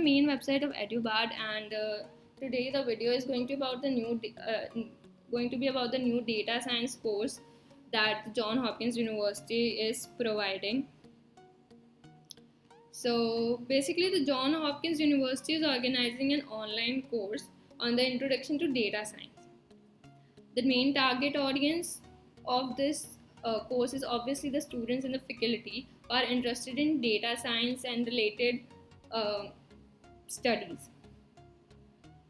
main website of EduBard, and today the video is going to be about the new data science course that Johns Hopkins University is providing. So basically, the Johns Hopkins University is organizing an online course on the introduction to data science. The main target audience of this course is obviously the students in the faculty who are interested in data science and related uh, studies.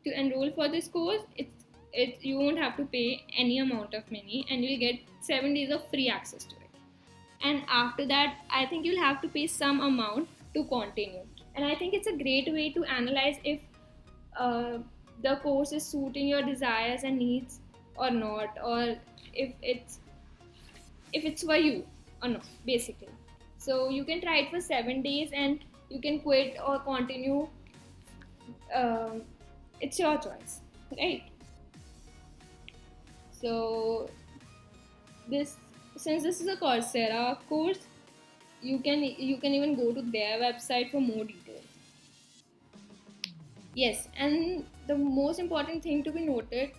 To enroll for this course, you won't have to pay any amount of money, and you'll get 7 days of free access to it. And after that, I think you'll have to pay some amount to continue. And I think it's a great way to analyze if uh, the course is suiting your desires and needs or not, or if it's for you or not, basically. So you can try it for 7 days, and you can quit or continue. um, it's your choice, right? So this since this is a Coursera course, you can even go to their website for more details. Yes, and the most important thing to be noted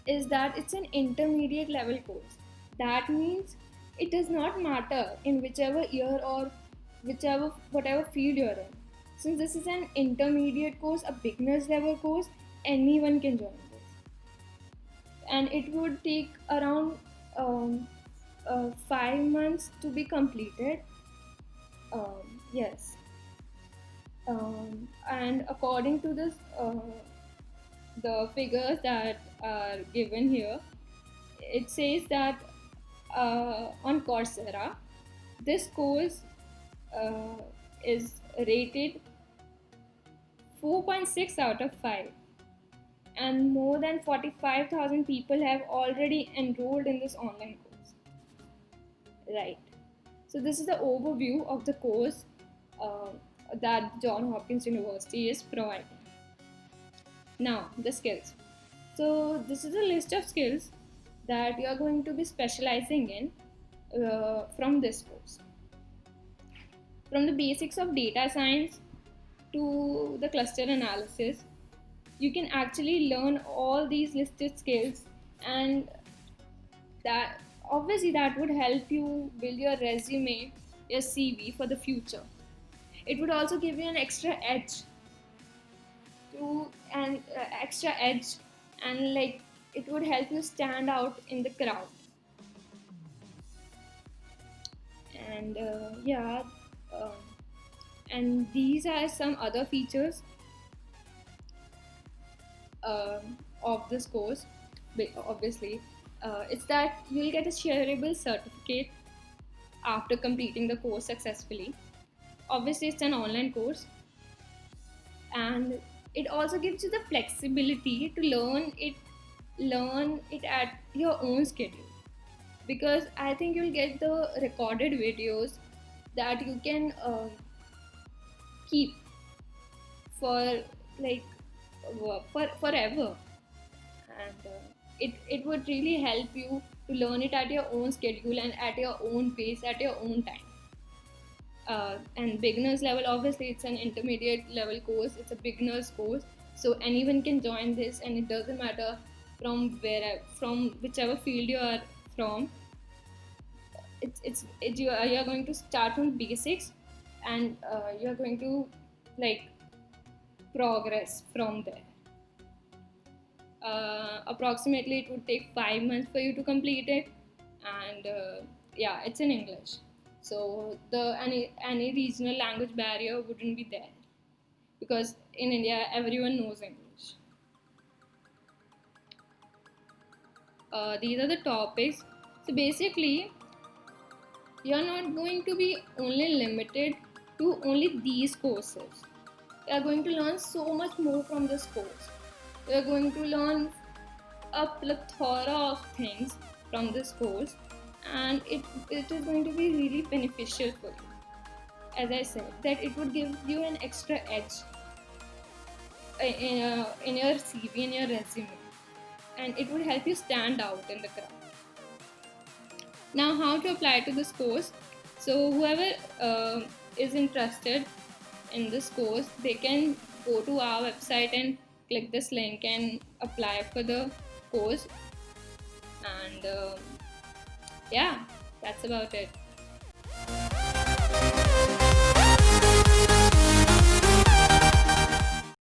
is that it's an intermediate level course. That means it does not matter in whichever year or whichever whatever field you're in. Since this is an intermediate course, a beginner's level course, anyone can join this. And it would take around 5 months to be completed. Yes. And according to the figures that are given here, it says that on Coursera, this course uh, is rated 4.6 out of 5, and more than 45,000 people have already enrolled in this online course. Right. So this is the overview of the course uh, that Johns Hopkins University is providing. Now, the skills. So this is a list of skills that you are going to be specializing in from this course. From the basics of data science to the cluster analysis, you can actually learn all these listed skills, and that obviously that would help you build your resume, your CV for the future. It would also give you an extra edge and like it would help you stand out in the crowd. And uh, and these are some other features of this course. Obviously, it's that you'll get a shareable certificate after completing the course successfully. Obviously, it's an online course, and it also gives you the flexibility to learn it at your own schedule, because I think you'll get the recorded videos that you can keep for like for forever, and it would really help you to learn it at your own schedule and at your own pace at your own time. And beginners level, obviously it's an intermediate level course, it's a beginners course, so anyone can join this, and it doesn't matter from whichever field you are from. You're going to start from basics, and you're going to like progress from there. Approximately it would take 5 months for you to complete it, and yeah, it's in English, so the any regional language barrier wouldn't be there, because in India everyone knows English. These are the topics. So basically, you're not going to be only limited to only these courses. You're going to learn so much more from this course. You're going to learn a plethora of things from this course, and it is going to be really beneficial for you. As I said, that it would give you an extra edge in your CV, in your resume, and it would help you stand out in the crowd. Now, how to apply to this course? So whoever is interested in this course, they can go to our website and click this link and apply for the course. And yeah, that's about it.